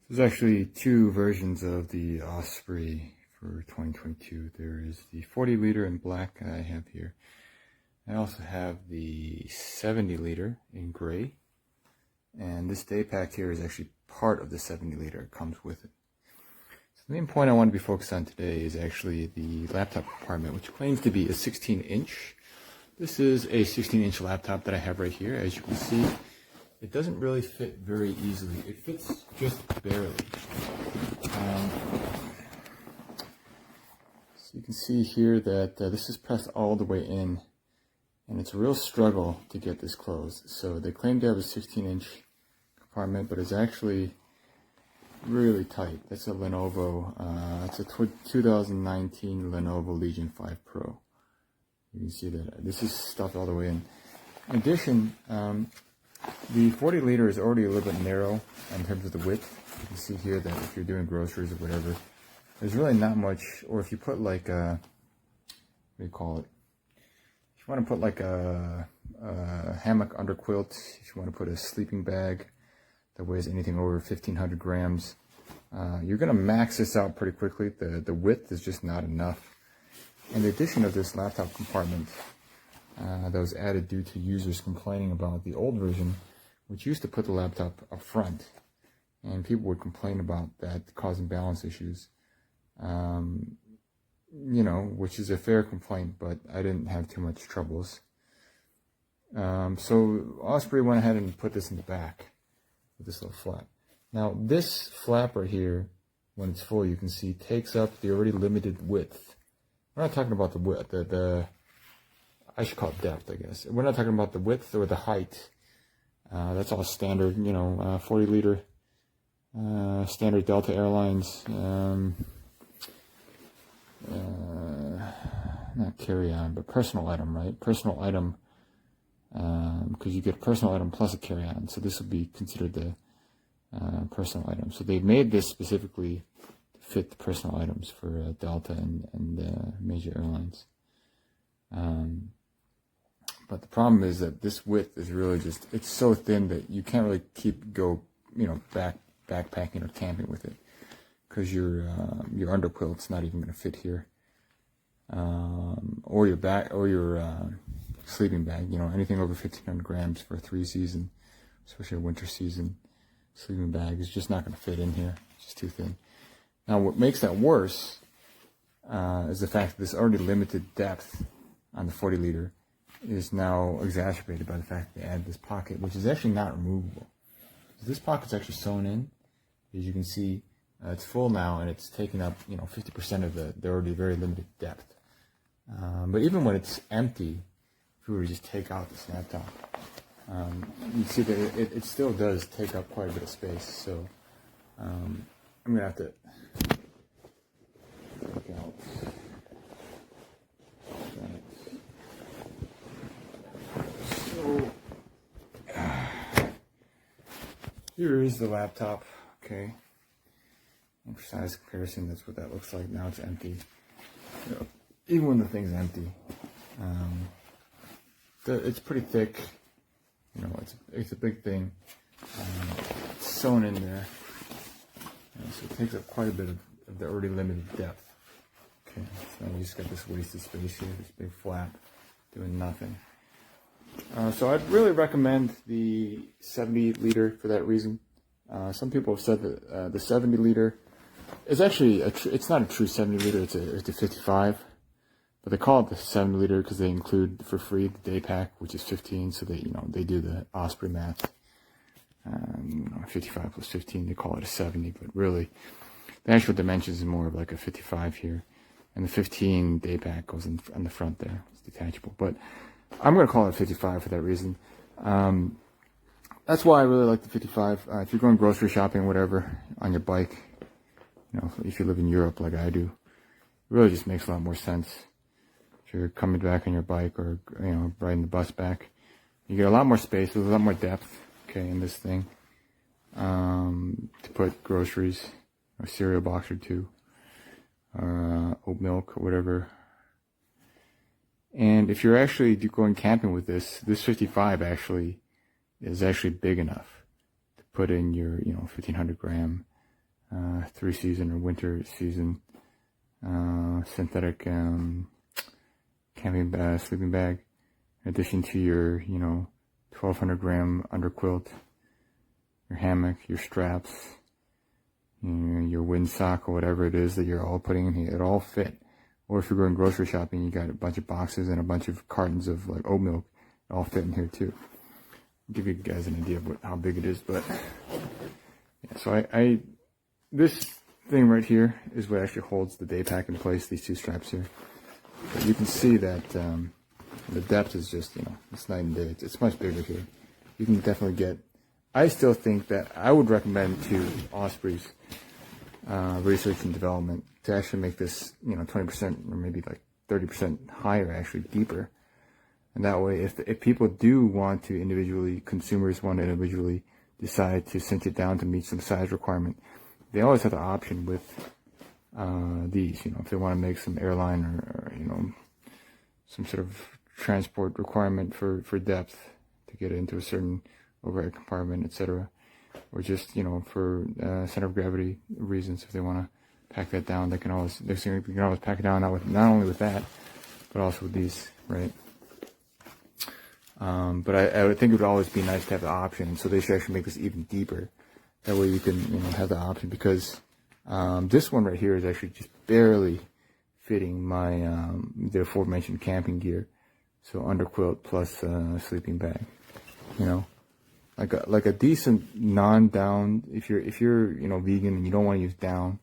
There's actually two versions of the Osprey for 2022. There is the 40 liter in black I have here. I also have the 70 liter in gray. And this day pack here is actually part of the 70 liter. It comes with it. So the main point I want to be focused on today is actually the laptop compartment, which claims to be a 16-inch. This is a 16-inch laptop that I have right here. As you can see, it doesn't really fit very easily. It fits just barely. So you can see here that this is pressed all the way in, and it's a real struggle to get this closed. So they claim to have a 16-inch compartment, but it's actually really tight. That's a Lenovo. It's a 2019 Lenovo Legion 5 Pro. You can see that this is stuffed all the way in. In addition, the 40 liter is already a little bit narrow in terms of the width. You can see here that if you're doing groceries or whatever, there's really not much. Or if you put like a, what do you call it? If you want to put like a hammock under quilt, if you want to put a sleeping bag that weighs anything over 1,500 grams, you're going to max this out pretty quickly. The width is just not enough. In addition of this laptop compartment, that was added due to users complaining about the old version, which used to put the laptop up front, and people would complain about that causing balance issues. You know, which is a fair complaint, but I didn't have too much troubles. So Osprey went ahead and put this in the back with this little flap. Now this flap right here, when it's full, you can see takes up the already limited width. We're not talking about the width, I should call it depth, I guess. We're not talking about the width or the height. That's all standard, you know, 40 liter, standard Delta Airlines, not carry-on, but personal item, right? Personal item, because you get personal item plus a carry-on. So this would be considered the personal item. So they made this specifically to fit the personal items for Delta and major airlines. But the problem is that this width is really just, it's so thin that you can't really backpacking or camping with it, because your underquilt's not even going to fit here, or your sleeping bag. You know, anything over 1,500 grams for a 3 season, especially a winter season sleeping bag, is just not going to fit in here. It's just too thin. Now, what makes that worse is the fact that this already limited depth on the 40 liter is now exacerbated by the fact that they added this pocket, which is actually not removable. So this pocket's actually sewn in. As you can see, it's full now, and it's taking up 50% of the already very limited depth. But even when it's empty, if we were to just take out this laptop, you see that it still does take up quite a bit of space. So I'm gonna have to take out. Here is the laptop, okay. And for size comparison, that's what that looks like. Now it's empty. You know, even when the thing's empty, it's pretty thick. You know, it's a big thing. It's sewn in there, so it takes up quite a bit of the already limited depth. Okay, so we just got this wasted space here, this big flap doing nothing. So I'd really recommend the 70 liter for that reason. Some people have said that the 70 liter is actually it's not a true 70 liter. It's a 55, but they call it the 70 liter because they include for free the day pack, which is 15. So they do the Osprey math. 55 plus 15, they call it a 70, but really the actual dimensions is more of like a 55 here, and the 15 day pack goes on the front there. It's detachable, but I'm going to call it 55 for that reason. That's why I really like the 55. If you're going grocery shopping, whatever, on your bike, if you live in Europe like I do, it really just makes a lot more sense. If you're coming back on your bike or, riding the bus back, you get a lot more space, there's a lot more depth, okay, in this thing, to put groceries, or cereal box or two, or oat milk or whatever. And if you're actually going camping with this 55 actually is actually big enough to put in your 1,500 gram 3-season or winter season synthetic camping bag, sleeping bag, in addition to your 1,200 gram underquilt, your hammock, your straps, your windsock or whatever it is that you're all putting in here. It all fit. Or if you're going grocery shopping, you got a bunch of boxes and a bunch of cartons of like oat milk. It all fit in here too. I'll give you guys an idea of how big it is, but yeah. So this thing right here is what actually holds the day pack in place. These two straps here. But you can see that the depth is just it's night and day. It's much bigger here. You can definitely get. I still think that I would recommend to Osprey's research and development to actually make this 20% or maybe like 30% higher, actually deeper. And that way, if people do want to individually, consumers want to individually decide to cinch it down to meet some size requirement, they always have the option with these. If they want to make some airline or some sort of transport requirement for depth to get it into a certain overhead compartment, etc., or just for center of gravity reasons, if they want to pack that down, they can always pack it down not only with that, but also with these, right? But I would think it would always be nice to have the option, so they should actually make this even deeper. That way you can have the option, because this one right here is actually just barely fitting my the aforementioned camping gear. So underquilt plus sleeping bag, like a decent non-down. If you're vegan and you don't want to use down,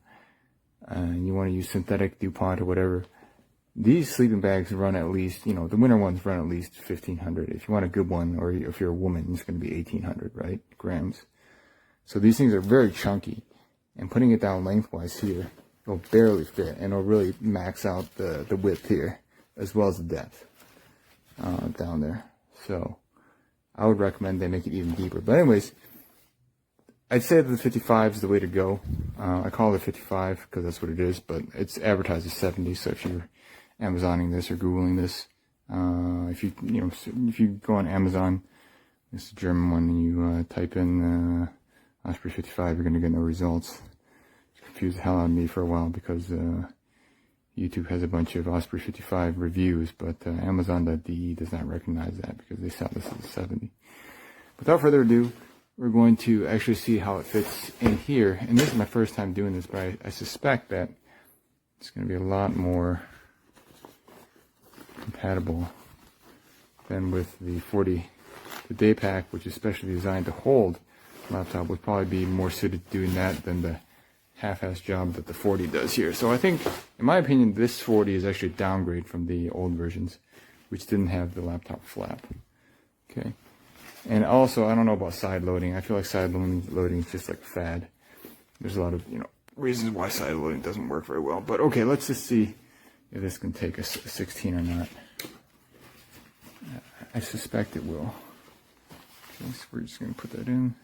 and you want to use synthetic DuPont or whatever, these sleeping bags run at least, the winter ones run at least 1,500. If you want a good one, or if you're a woman, it's going to be 1,800, right, grams. So these things are very chunky, and putting it down lengthwise here, it'll barely fit, and it'll really max out the width here, as well as the depth down there. So I would recommend they make it even deeper. But anyways, I'd say that the 55 is the way to go. I call it 55 because that's what it is, but it's advertised as 70. So if you're Amazoning this or Googling this, if you go on Amazon, it's a German one, and you type in Osprey 55, you're going to get no results. It confused the hell out of me for a while, because YouTube has a bunch of Osprey 55 reviews, but Amazon.de does not recognize that because they sell this as a 70. Without further ado, we're going to actually see how it fits in here. And this is my first time doing this, but I suspect that it's going to be a lot more compatible than with the 40. The day pack, which is specially designed to hold laptop, would probably be more suited to doing that than the half-ass job that the 40 does here. So I think, in my opinion, this 40 is actually a downgrade from the old versions, which didn't have the laptop flap. Okay. And also, I don't know about side loading. I feel like side loading is just like a fad. There's a lot of, reasons why side loading doesn't work very well. But okay, let's just see if this can take a 16 or not. I suspect it will. Okay, so we're just going to put that in.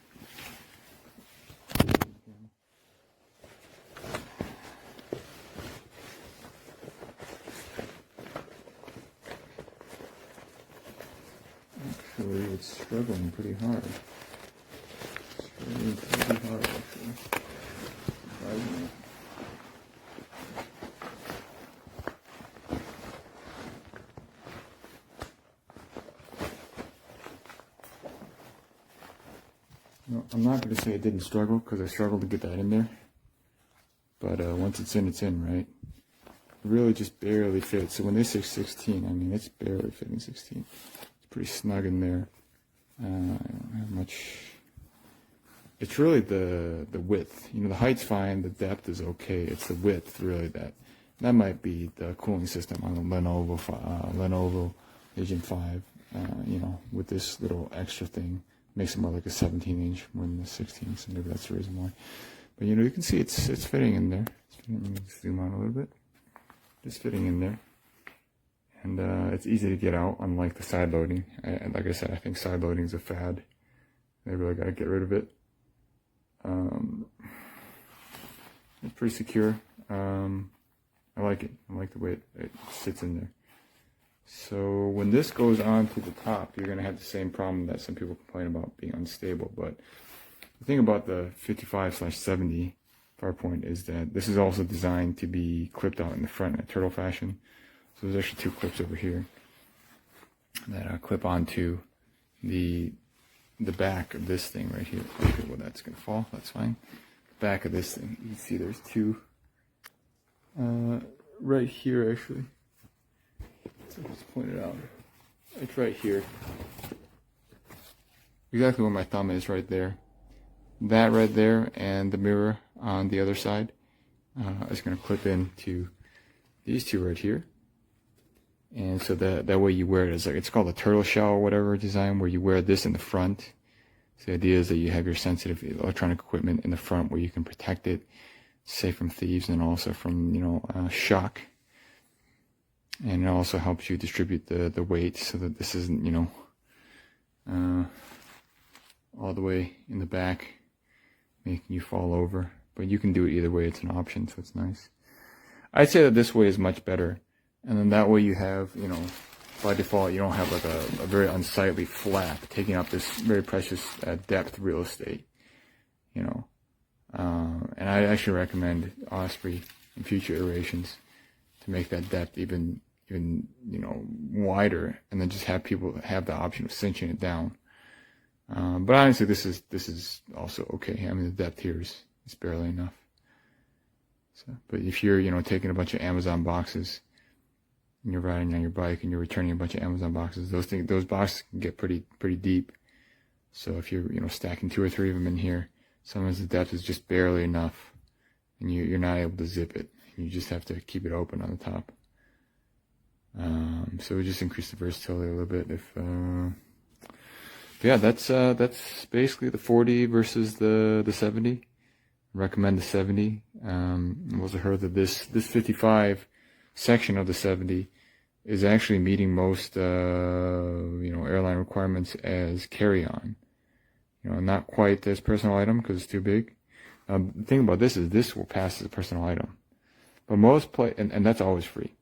Actually, it's struggling pretty hard. Struggling pretty hard, actually. Surprisingly. No, I'm not going to say it didn't struggle, because I struggled to get that in there. But once it's in, right? It really just barely fits. So when they say 16, I mean, it's barely fitting 16. Pretty snug in there. I don't have much. It's really the width. The height's fine, the depth is okay. It's the width really that might be the cooling system on the Lenovo Legion 5. With this little extra thing, makes it more like a 17-inch more than a 16. So maybe that's the reason why. But you can see it's fitting in there. Let me zoom out a little bit. Just fitting in there. And it's easy to get out, unlike the side loading. And like I said, I think side loading is a fad. They really got to get rid of it. It's pretty secure. I like it. I like the way it sits in there. So when this goes on to the top, you're going to have the same problem that some people complain about being unstable. But the thing about the 55/70 Farpoint is that this is also designed to be clipped out in the front in a turtle fashion. So there's actually two clips over here that clip onto the back of this thing right here. Okay, well, that's gonna fall. That's fine. Back of this thing, you can see there's two right here actually. So just point it out. It's right here. Exactly where my thumb is, right there. That right there, and the mirror on the other side is going to clip into these two right here. And so that way you wear it as like, it's called a turtle shell or whatever design, where you wear this in the front. So the idea is that you have your sensitive electronic equipment in the front where you can protect it, safe from thieves and also from, you know, shock. And it also helps you distribute the weight so that this isn't, you know, all the way in the back, making you fall over. But you can do it either way. It's an option, so it's nice. I'd say that this way is much better. And then that way you have, you know, by default, you don't have like a very unsightly flap taking up this very precious depth real estate, you know. And I actually recommend Osprey in future iterations to make that depth even, you know, wider, and then just have people have the option of cinching it down. But honestly, this is also okay. I mean, the depth here is barely enough. So, but if you're, you know, taking a bunch of Amazon boxes and you're riding on your bike and you're returning a bunch of Amazon boxes, those boxes can get pretty deep. So if you're, you know, stacking 2 or 3 of them in here, sometimes the depth is just barely enough, and you're not able to zip it. You just have to keep it open on the top. So we just increase the versatility a little bit. If yeah, that's basically the 40 versus the 70. Recommend the 70. I also heard that this 55 section of the 70 is actually meeting most you know, airline requirements as carry-on. You know, not quite as personal item because it's too big. The thing about this is this will pass as a personal item, but most and that's always free.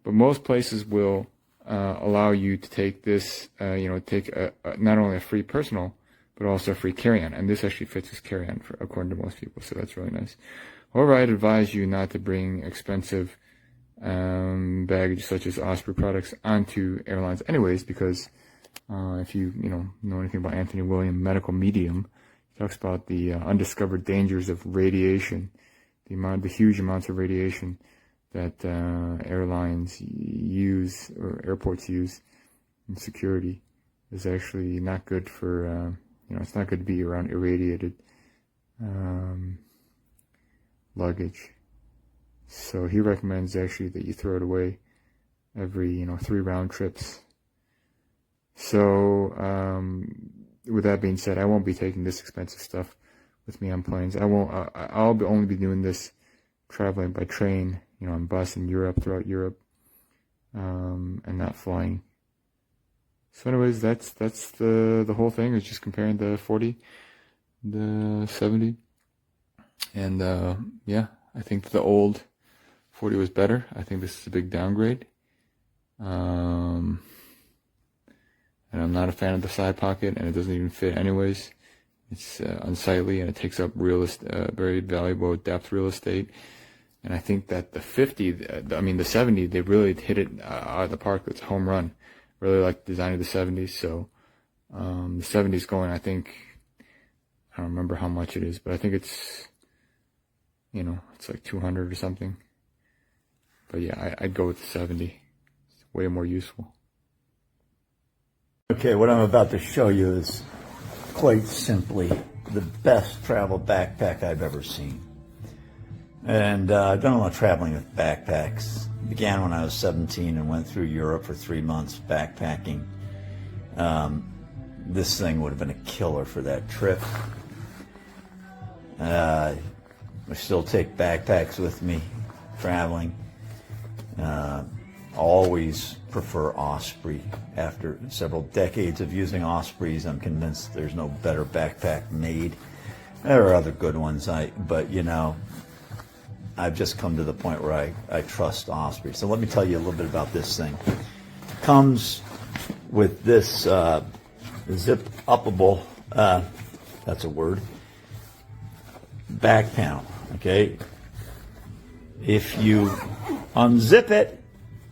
But most places will allow you to take this, you know, take not only a free personal, but also a free carry-on. And this actually fits as carry-on, according to most people, so that's really nice. However, I'd advise you not to bring expensive baggage such as Osprey products onto airlines anyways, because if you know anything about Anthony William, medical medium, he talks about the undiscovered dangers of radiation, the huge amounts of radiation that airlines use or airports use in security is actually not good for, you know, it's not good to be around irradiated luggage. So he recommends actually that you throw it away every, you know, 3 round trips. So with that being said, I won't be taking this expensive stuff with me on planes. I'll only be doing this traveling by train, you know, on bus in Europe, throughout Europe, and not flying. So anyways, that's the whole thing. Is just comparing the 40, the 70, and yeah, I think the old 40 was better. I think this is a big downgrade. And I'm not a fan of the side pocket, and it doesn't even fit anyways. It's unsightly, and it takes up very valuable depth real estate. And I think that the 50, I mean the 70, they really hit it out of the park. It's a home run. Really like the design of the 70s. So the 70s going, I think, I don't remember how much it is, but I think it's, you know, it's like 200 or something. But yeah, I'd go with the 70. It's way more useful. Okay, what I'm about to show you is quite simply the best travel backpack I've ever seen. And I've done a lot of traveling with backpacks. Began when I was 17 and went through Europe for 3 months backpacking. This thing would have been a killer for that trip. I still take backpacks with me traveling. Always prefer Osprey. After several decades of using Ospreys, I'm convinced there's no better backpack made. There are other good ones, but you know, I've just come to the point where I trust Osprey. So let me tell you a little bit about this thing. It comes with this zip-uppable, that's a word, back panel. Okay. If you unzip it,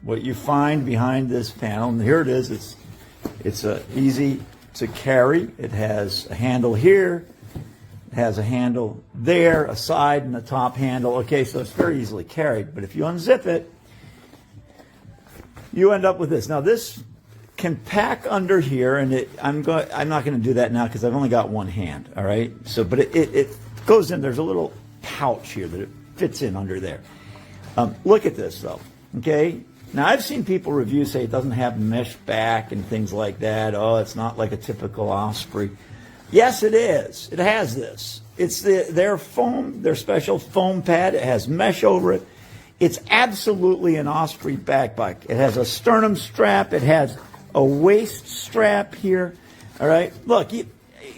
what you find behind this panel, and here it is, it's easy to carry. It has a handle here, it has a handle there, a side and a top handle. Okay, so it's very easily carried. But if you unzip it, you end up with this. Now this can pack under here, and I'm not going to do that now because I've only got one hand. All right. So, but it goes in. There's a little pouch here that it fits in under there. Look at this though. Okay. Now I've seen people review say it doesn't have mesh back and things like that. Oh, it's not like a typical Osprey. Yes, it is. It has this. It's their foam, their special foam pad. It has mesh over it. It's absolutely an Osprey backpack. It has a sternum strap. It has a waist strap here. All right. Look,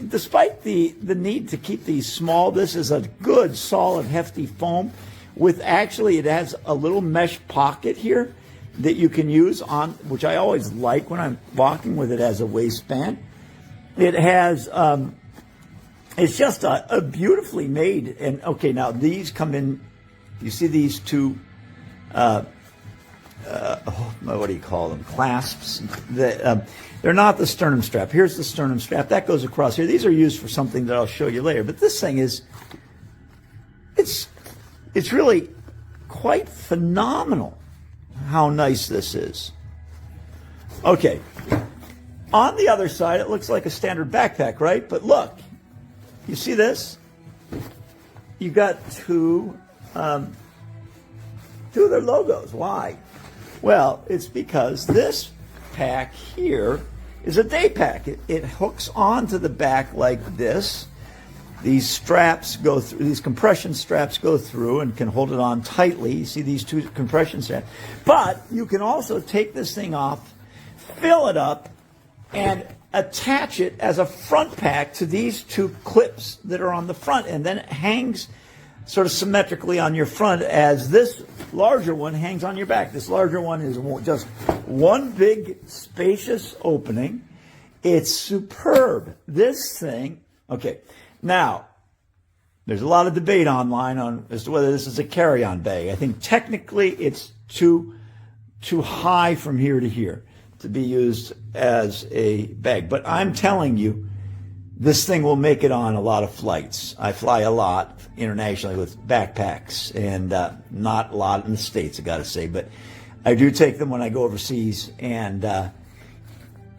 despite the need to keep these small, this is a good, solid, hefty foam with actually it has a little mesh pocket here that you can use on, which I always like when I'm walking with it as a waistband. It has, it's just a beautifully made, and okay, now these come in, you see these two, what do you call them, clasps? They're not the sternum strap. Here's the sternum strap. That goes across here. These are used for something that I'll show you later, but this thing is, it's really quite phenomenal how nice this is. Okay. On the other side, it looks like a standard backpack, right? But look, you see this? You got two of their logos. Why? Well, it's because this pack here is a day pack. It hooks onto the back like this. These straps go through, these compression straps go through and can hold it on tightly. You see these two compression straps. But you can also take this thing off, fill it up, and attach it as a front pack to these two clips that are on the front. And then it hangs sort of symmetrically on your front as this larger one hangs on your back. This larger one is just one big spacious opening. It's superb. This thing, okay. Now, there's a lot of debate online as to whether this is a carry-on bag. I think technically it's too high from here to here to be used as a bag. But I'm telling you, this thing will make it on a lot of flights. I fly a lot internationally with backpacks, and not a lot in the States, I got to say. But I do take them when I go overseas, and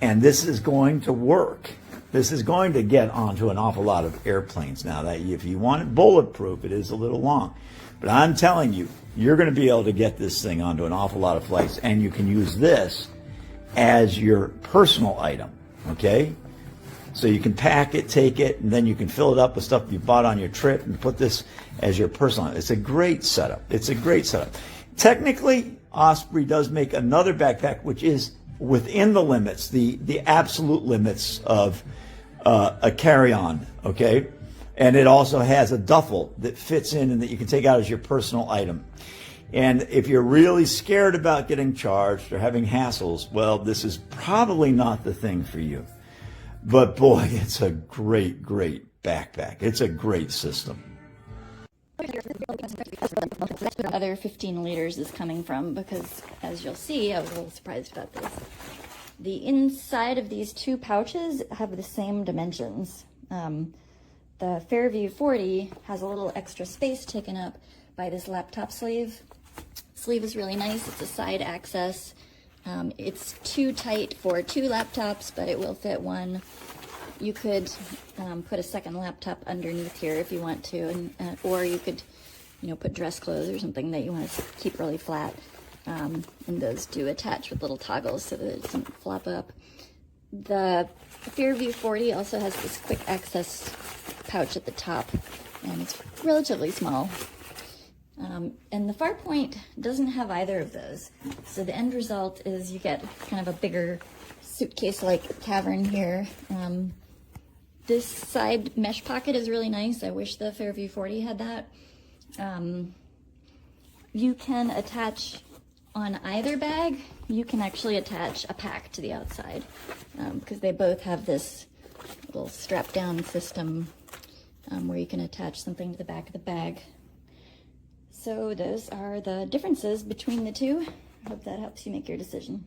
this is going to work. This is going to get onto an awful lot of airplanes now. That if you want it bulletproof, it is a little long. But I'm telling you, you're going to be able to get this thing onto an awful lot of flights, and you can use this as your personal item, okay? So you can pack it, take it, and then you can fill it up with stuff you bought on your trip and put this as your personal item. It's a great setup. It's a great setup. Technically, Osprey does make another backpack, which is within the limits, the absolute limits of a carry-on, okay? And it also has a duffel that fits in and that you can take out as your personal item. And if you're really scared about getting charged or having hassles, well, this is probably not the thing for you. But boy, it's a great, great backpack. It's a great system. Other 15 liters is coming from, because as you'll see, I was a little surprised about this. The inside of these two pouches have the same dimensions. The Fairview 40 has a little extra space taken up by this laptop sleeve. Sleeve is really nice. It's a side access. It's too tight for two laptops, but it will fit one. You could put a second laptop underneath here if you want to, or you could, put dress clothes or something that you want to keep really flat. And those do attach with little toggles so that it doesn't flop up. The Fairview 40 also has this quick access pouch at the top, and it's relatively small. And the Farpoint doesn't have either of those. So the end result is you get kind of a bigger suitcase-like cavern here. This side mesh pocket is really nice. I wish the Fairview 40 had that. You can attach on either bag, you can actually attach a pack to the outside, because they both have this little strap-down system where you can attach something to the back of the bag. So those are the differences between the two. I hope that helps you make your decision.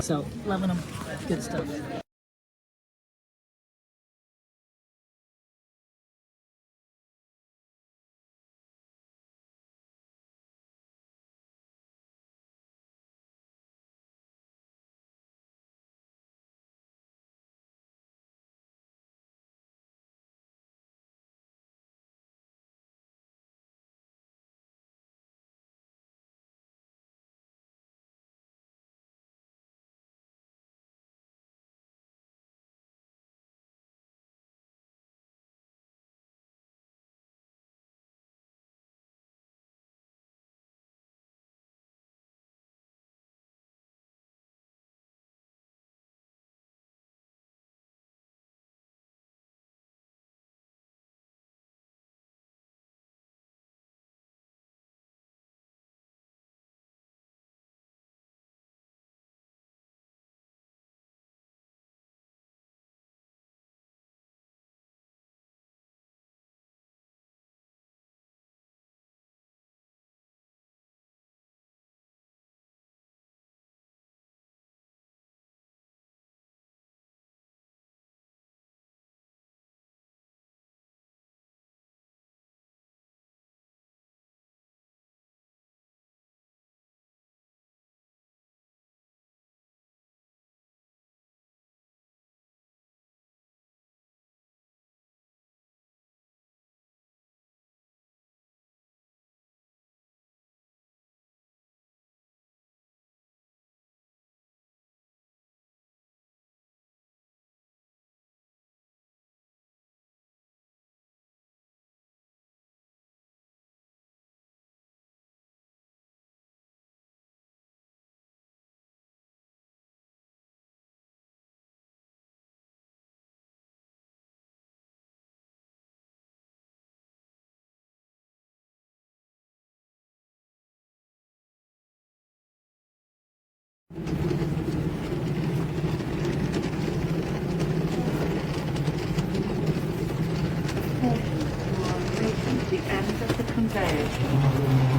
So loving them, good stuff. The end of the conveyor.